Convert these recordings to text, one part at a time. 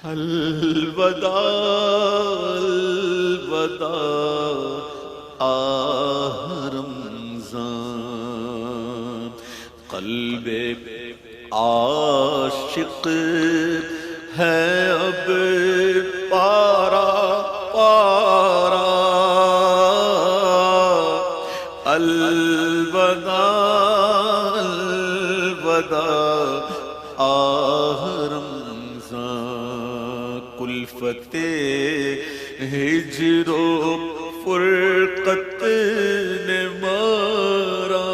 الوداع الوداع آہ رمضان، قلب عاشق ہے اب پارا پارا، الوداع الوداع آہ رمضان، کلفت ہجر و فرقت نے مارا،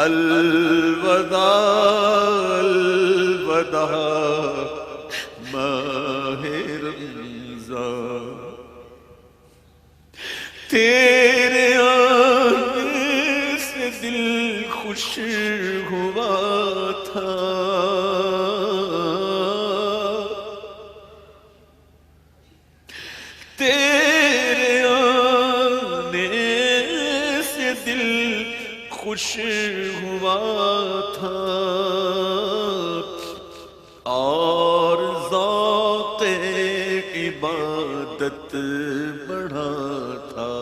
الوداع الوداع ماہ رمضان، تیرے آنے سے دل خوش ہوا تھا، تیرے آنے سے دل خوش ہوا تھا، اور ذوق عبادت بڑھا تھا،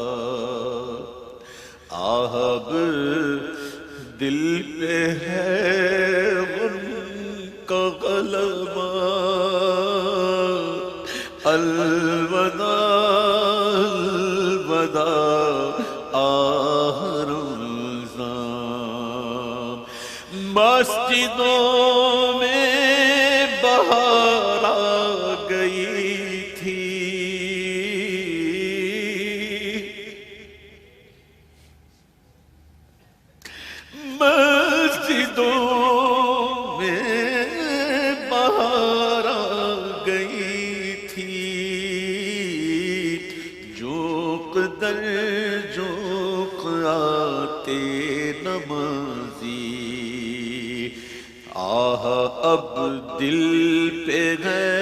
اب دل پہ ہے غم کا غلبہ، الوداع الوداع آہ رمضان، مسجدوں میں بہار آ گئی تھی، مسجدوں میں بہار آ گئی تھی، جوق در جوق آتے نمازی، آہ اب دل پہ ہے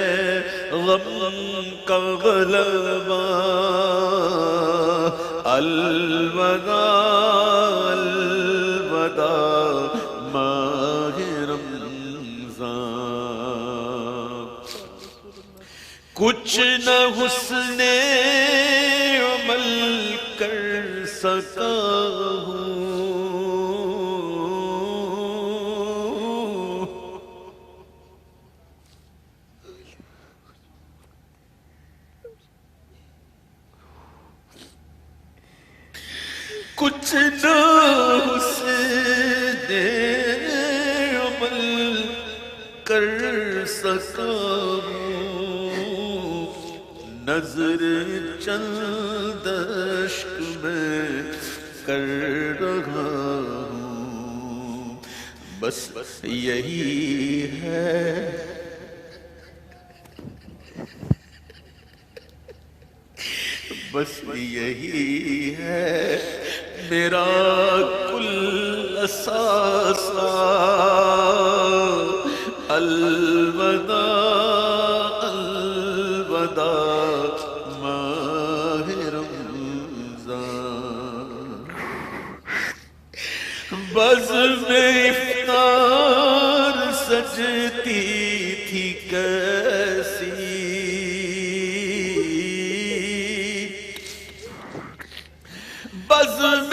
غم کا غلبہ، الوداع الوداع ماہ رمضان، کچھ نہ حسن عمل کر سکا ہوں، کچھ نہ حسن عمل کر سکا ہوں، نظر چند اشک میں کر رہا ہوں، بس یہی ہے بس یہی ہے میرا کل اثاثہ، الوداع الوداع ماہ رمضان، بزم افطار سجتی تھی کیسی، بزم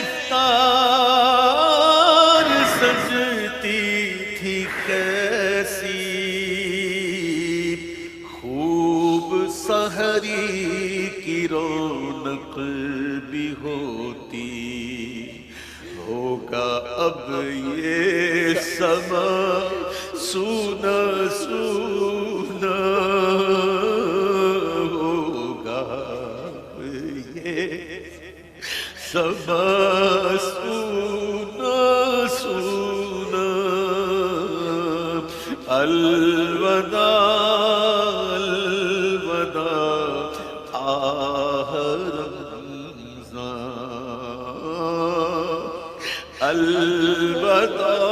افطار سجتی تھی کیسی، خوب سحری کی رونق بھی ہوتی، ہوگا اب یہ سما سونا سونا، ہوگا یہ سما سونا سونا، الوداع الوداع آہ رمضان، الوداع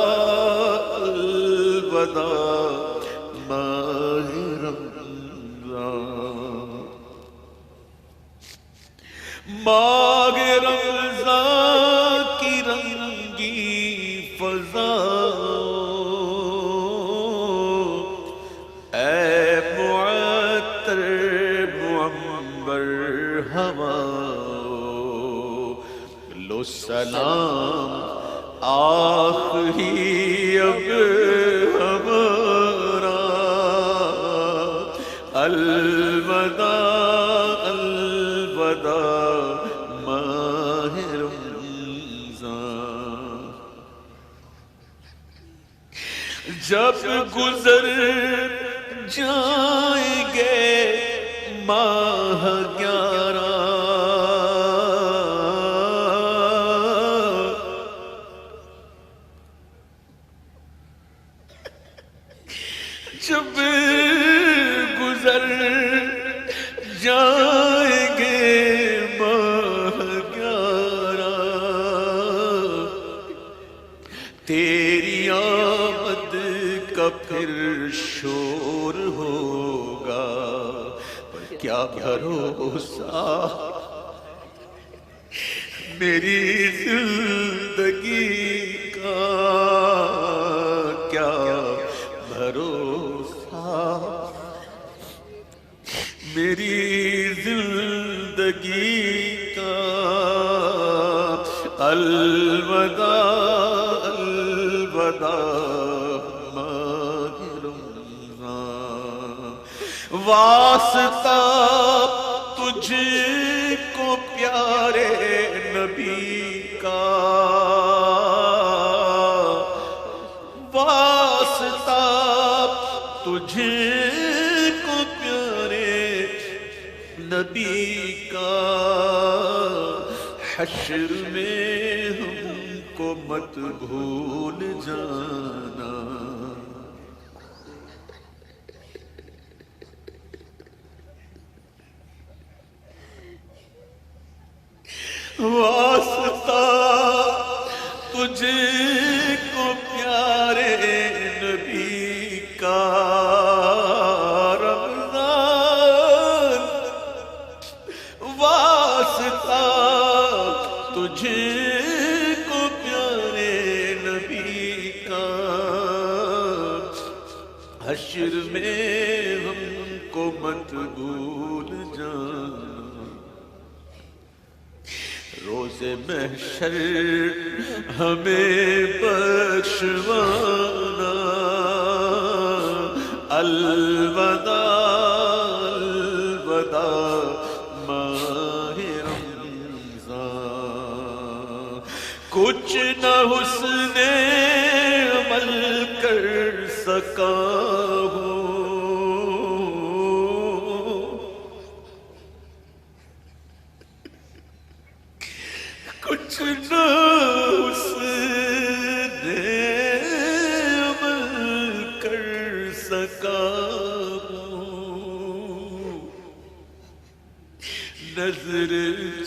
الوداع ماہ رمضان، ماہ رمضان کی رنگی فضا سلام آخری اب ہمارا، الوداع الوداع ماہ رمضان۔ جب گزر جائیں گے ماہ 11، جب گزر جائیں گے ماہ 11، تیری آمد کا پھر شور ہوگا، پر کیا بھروسہ میری زندگی کا، کیا بھروسہ میری زندگی کا، الوداع الوداع ماہ رمضان۔ واسطہ تجھ کو پیارے نبی کا، واسطہ تجھ کو پیارے نبی کا، حشر میں ہم کو مت بھول جانا، واسطہ تجھ کو پیارے نبی کا، رمضان واسطہ تجھ کو پیارے نبی کا، حشر میں ہم کو مت بھول جانا، روز محشر ہمیں بخشوانا، الوداع الوداع ماہ رمضان۔ کچھ نہ حسن عمل کر سکا ہوں، کچھ نہ حسن عمل کر سکا ہوں، نظر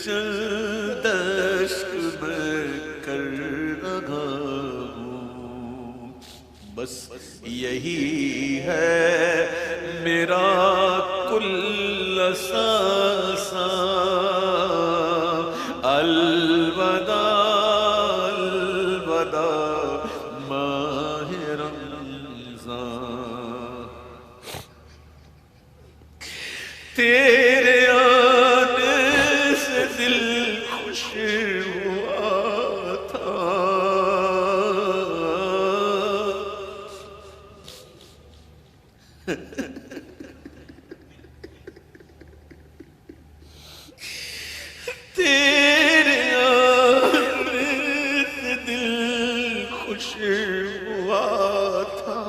چند اشک میں کر رہا ہوں، بس یہی ہے میرا کل سانساں، الوداع الوداع ماہ رمضان۔ تیرے آنے سے دل خوش ہوا تھا، تیرے آنے سے دل خوش ہوا تھا،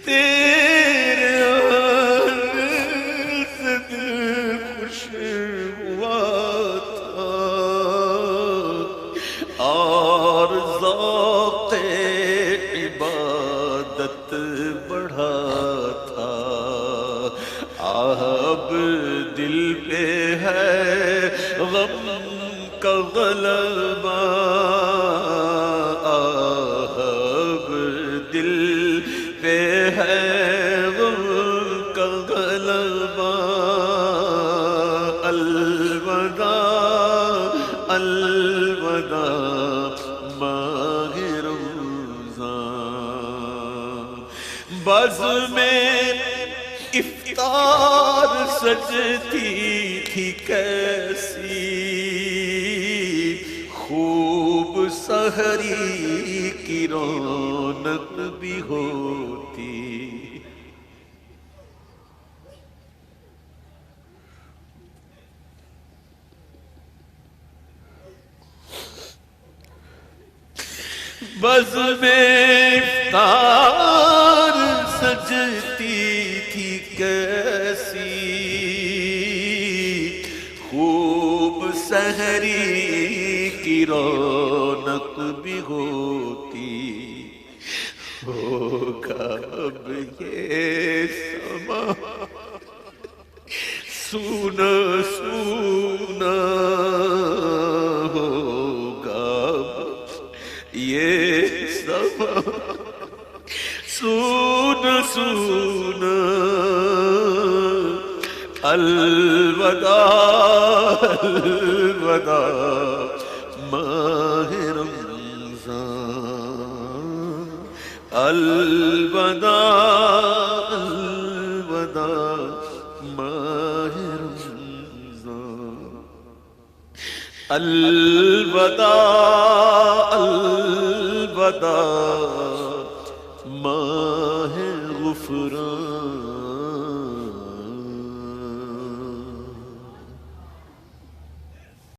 تیرے آنے سے دل خوش ہوا تھا، اور ذوق عبادت بڑھا تھا، اب دل پہ ہے غم کا غلبہ، اب دل پہ ہے غم کا غلبہ، الوداع الوداع ماہ رمضان۔ بزم میں افطار سجتی تھی کیسی خوب سحری کی رونق بھی ہوتی بزم افطار سجتی تھی کیسی خوب سحری کی رونق بھی ہوتی ہوگا اب یہ سما سونا سونا ہوگا یہ سما سونا سونا الوداع الوداع ماہ رمضان الوداع الوداع ماہ رمضان الوداع الوداع